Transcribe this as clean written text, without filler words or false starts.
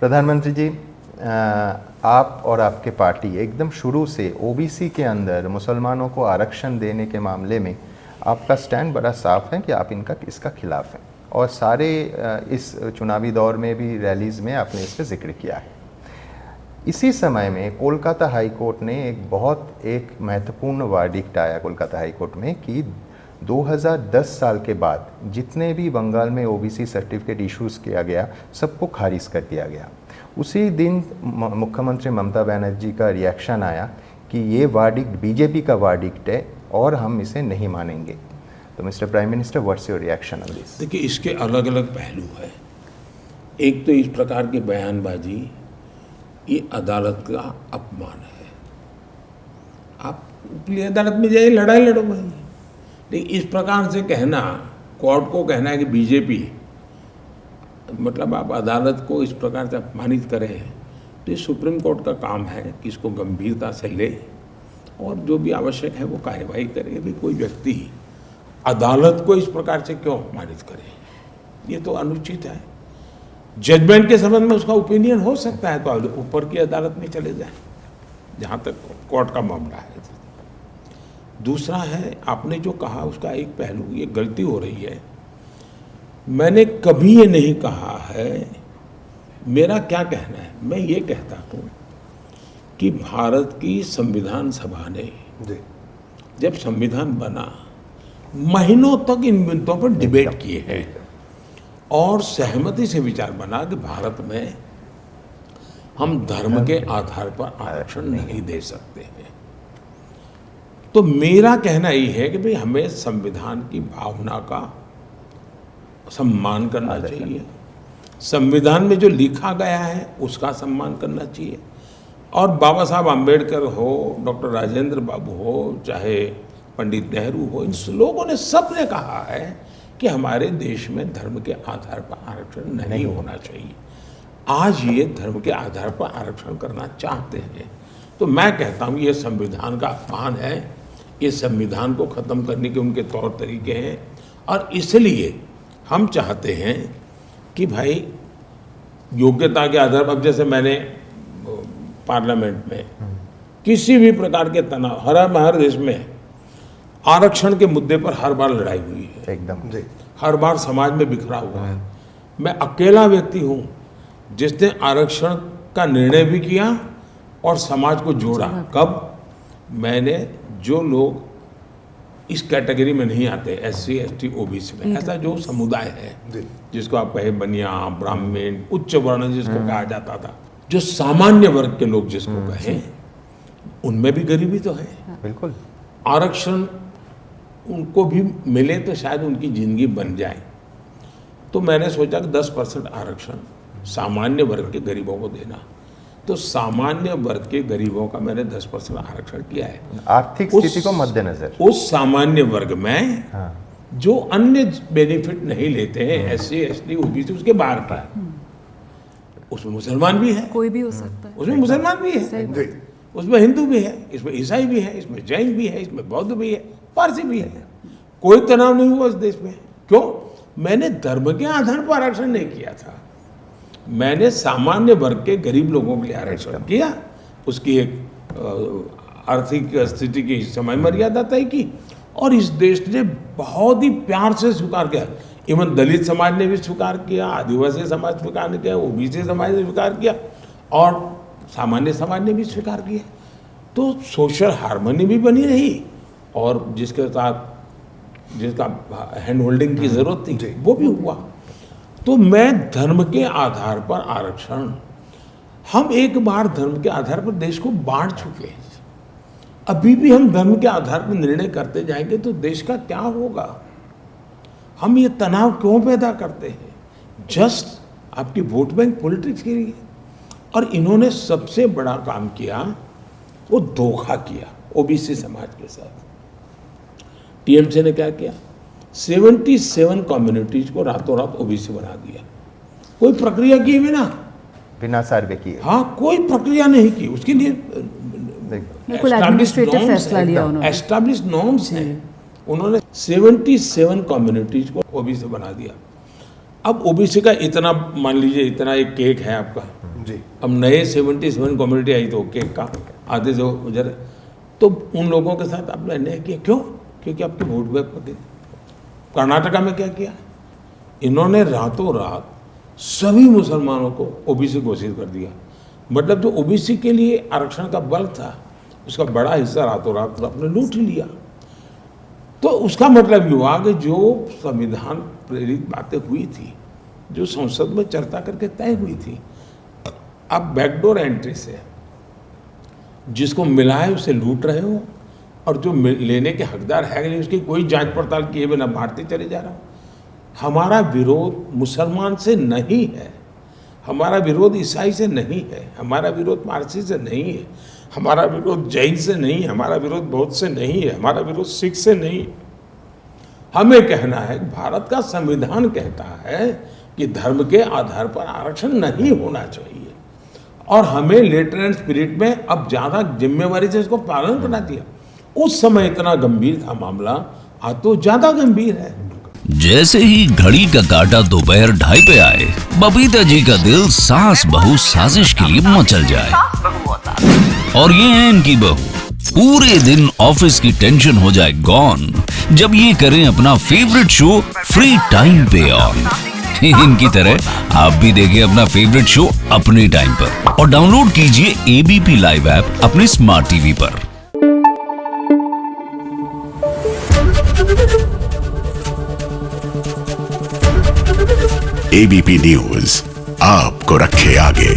प्रधानमंत्री जी, आप और आपके पार्टी एकदम शुरू से ओबीसी के अंदर मुसलमानों को आरक्षण देने के मामले में आपका स्टैंड बड़ा साफ है कि आप इसका खिलाफ हैं, और सारे इस चुनावी दौर में भी रैलीज़ में आपने इस पर जिक्र किया है। इसी समय में कोलकाता हाई कोर्ट ने एक महत्वपूर्ण वर्डिक्ट आया कोलकाता हाई कोर्ट में कि 2010 साल के बाद जितने भी बंगाल में ओबीसी सर्टिफिकेट इश्यूज़ किया गया सबको खारिज कर दिया गया। उसी दिन मुख्यमंत्री ममता बनर्जी का रिएक्शन आया कि ये वर्डिक्ट बीजेपी का वर्डिक्ट है और हम इसे नहीं मानेंगे। तो mister prime minister, what's your reaction on this? देखिए, इसके अलग अलग पहलू हैं। एक तो इस प्रकार की बयानबाजी ये अदालत का अपमान है। आप ऊपरी अदालत में जाइए, लड़ाई लड़ो भाई। लेकिन इस प्रकार से कहना, कोर्ट को कहना है कि बीजेपी, मतलब आप अदालत को इस प्रकार से अपमानित करें, तो ये सुप्रीम कोर्ट का काम है कि इसको गंभीरता से ले और जो भी आवश्यक है वो कार्यवाही करे। भी कोई व्यक्ति अदालत को इस प्रकार से क्यों अपमानित करे, ये तो अनुचित है। जजमेंट के संबंध में उसका ओपिनियन हो सकता है तो ऊपर की अदालत में चले जाए, जहाँ तक कोर्ट का मामला है। दूसरा है, आपने जो कहा उसका एक पहलू, ये गलती हो रही है। मैंने कभी ये नहीं कहा है, मेरा क्या कहना है, मैं ये कहता हूँ कि भारत की संविधान सभा ने जब संविधान बना, महीनों तक इन मुद्दों पर डिबेट किए हैं और सहमति से विचार बना कि भारत में हम धर्म के आधार पर आरक्षण नहीं दे सकते हैं। तो मेरा कहना ये है कि भाई हमें संविधान की भावना का सम्मान करना चाहिए, संविधान में जो लिखा गया है उसका सम्मान करना चाहिए। और बाबा साहब आम्बेडकर हो, डॉक्टर राजेंद्र बाबू हो, चाहे पंडित नेहरू हो, इन लोगों ने सब ने कहा है कि हमारे देश में धर्म के आधार पर आरक्षण नहीं होना चाहिए। आज ये धर्म के आधार पर आरक्षण करना चाहते हैं, तो मैं कहता हूँ ये संविधान का अपमान है। ये संविधान को ख़त्म करने के उनके तौर तरीके हैं और इसलिए हम चाहते हैं कि भाई योग्यता के आधार पर, जैसे मैंने पार्लियामेंट में किसी भी प्रकार के तनाव, हर देश में आरक्षण के मुद्दे पर हर बार लड़ाई हुई है, एकदम हर बार समाज में बिखरा हुआ है। मैं अकेला व्यक्ति हूँ जिसने आरक्षण का निर्णय भी किया और समाज को जोड़ा। कब? मैंने जो लोग इस कैटेगरी में नहीं आते, SC ST OBC में, ऐसा जो समुदाय है जिसको आप कहे बनिया, ब्राह्मण, उच्च वर्ण जिसको कहा जाता था, जो सामान्य वर्ग के लोग जिसको कहें, उनमें भी गरीबी तो है। बिल्कुल। आरक्षण उनको भी मिले तो शायद उनकी जिंदगी बन जाए। तो मैंने सोचा कि 10% आरक्षण सामान्य वर्ग के गरीबों को देना, तो सामान्य वर्ग के गरीबों का मैंने 10% आरक्षण किया है। आर्थिक स्थिति को मद्देनजर उस सामान्य वर्ग में जो अन्य बेनिफिट नहीं लेते हैं, SC ST OBC, उसके बाहर का, उसमें मुसलमान भी है, कोई भी हो सकता है, उसमें मुसलमान भी है, उसमें हिंदू भी है, इसमें ईसाई भी है, इसमें जैन भी है, इसमें बौद्ध भी है, पारसी भी है। कोई तनाव नहीं हुआ इस देश में। क्यों? मैंने धर्म के आधार पर आरक्षण नहीं किया था, मैंने सामान्य वर्ग के गरीब लोगों के लिए आरक्षण किया। उसकी एक आर्थिक स्थिति की समय मर्यादा तय की और इस देश ने बहुत ही प्यार से स्वीकार किया। इवन दलित समाज ने भी स्वीकार किया, आदिवासी समाज स्वीकार किया, OBC समाज ने स्वीकार किया और सामान्य समाज ने भी स्वीकार किया। तो सोशल हार्मनी भी बनी रही और जिसके साथ जिसका हैंड होल्डिंग की जरूरत थी वो भी हुआ। तो मैं धर्म के आधार पर आरक्षण, हम एक बार धर्म के आधार पर देश को बांट चुके हैं, अभी भी हम धर्म के आधार पर निर्णय करते जाएंगे तो देश का क्या होगा? हम ये तनाव क्यों पैदा करते हैं? जस्ट आपकी वोट बैंक पॉलिटिक्स के लिए। और इन्होंने सबसे बड़ा काम किया, वो धोखा किया OBC समाज के साथ। TMC ने क्या किया? 77 कम्युनिटीज को रातों रात OBC बना दिया, कोई प्रक्रिया की बिना सर्वे किए। हाँ, कोई प्रक्रिया नहीं की उसके लिए। एडमिनिस्ट्रेटिव फैसला लिया उन्होंने, एस्टैब्लिश्ड नॉर्म्स हैं। उन्होंने 77 कम्युनिटीज को OBC बना दिया। अब OBC का इतना, मान लीजिए इतना एक केक है आपका, जी। अब नए 77 कम्युनिटी आई तो केक का आधे जो उधर, तो उन लोगों के साथ आपने अन्याय किया। क्यों? क्योंकि आपके वोट बैंक पके। कर्नाटका में क्या किया इन्होंने? रातों रात सभी मुसलमानों को ओबीसी घोषित कर दिया। मतलब जो ओबीसी के लिए आरक्षण का बल था उसका बड़ा हिस्सा रातों रात आपने लूट लिया। तो उसका मतलब ये हुआ कि जो संविधान प्रेरित बातें हुई थी, जो संसद में चर्चा करके तय हुई थी, आप बैकडोर एंट्री से जिसको मिला है उसे लूट रहे हो, और जो लेने के हकदार है नहीं उसकी कोई जांच पड़ताल किए बिना भारतीय चले जा रहा हो। हमारा विरोध मुसलमान से नहीं है, हमारा विरोध ईसाई से नहीं है, हमारा विरोध पारसी से नहीं है, हमारा विरोध जैन से नहीं है, हमारा विरोध बौद्ध से नहीं है, हमारा विरोध सिख से नहीं है। हमें कहना है भारत का संविधान कहता है कि धर्म के आधार पर आरक्षण नहीं होना चाहिए, और हमें लेटर एंड स्पिरिट में अब ज्यादा जिम्मेवारी से इसको पालन करना चाहिए। उस समय इतना गंभीर था मामला, आज तो ज्यादा गंभीर है। जैसे ही घड़ी का काटा दोपहर 2:30 पे आए, बबीता जी का दिल सास बहू साजिश के लिए मचल जाए। और ये है इनकी बहू, पूरे दिन ऑफिस की टेंशन हो जाए गॉन जब ये करें अपना फेवरेट शो फ्री टाइम पे ऑन। इनकी तरह आप भी देखिए अपना फेवरेट शो अपने टाइम पर, और डाउनलोड कीजिए एबीपी लाइव ऐप अपने स्मार्ट टीवी पर। एबीपी न्यूज आपको रखे आगे।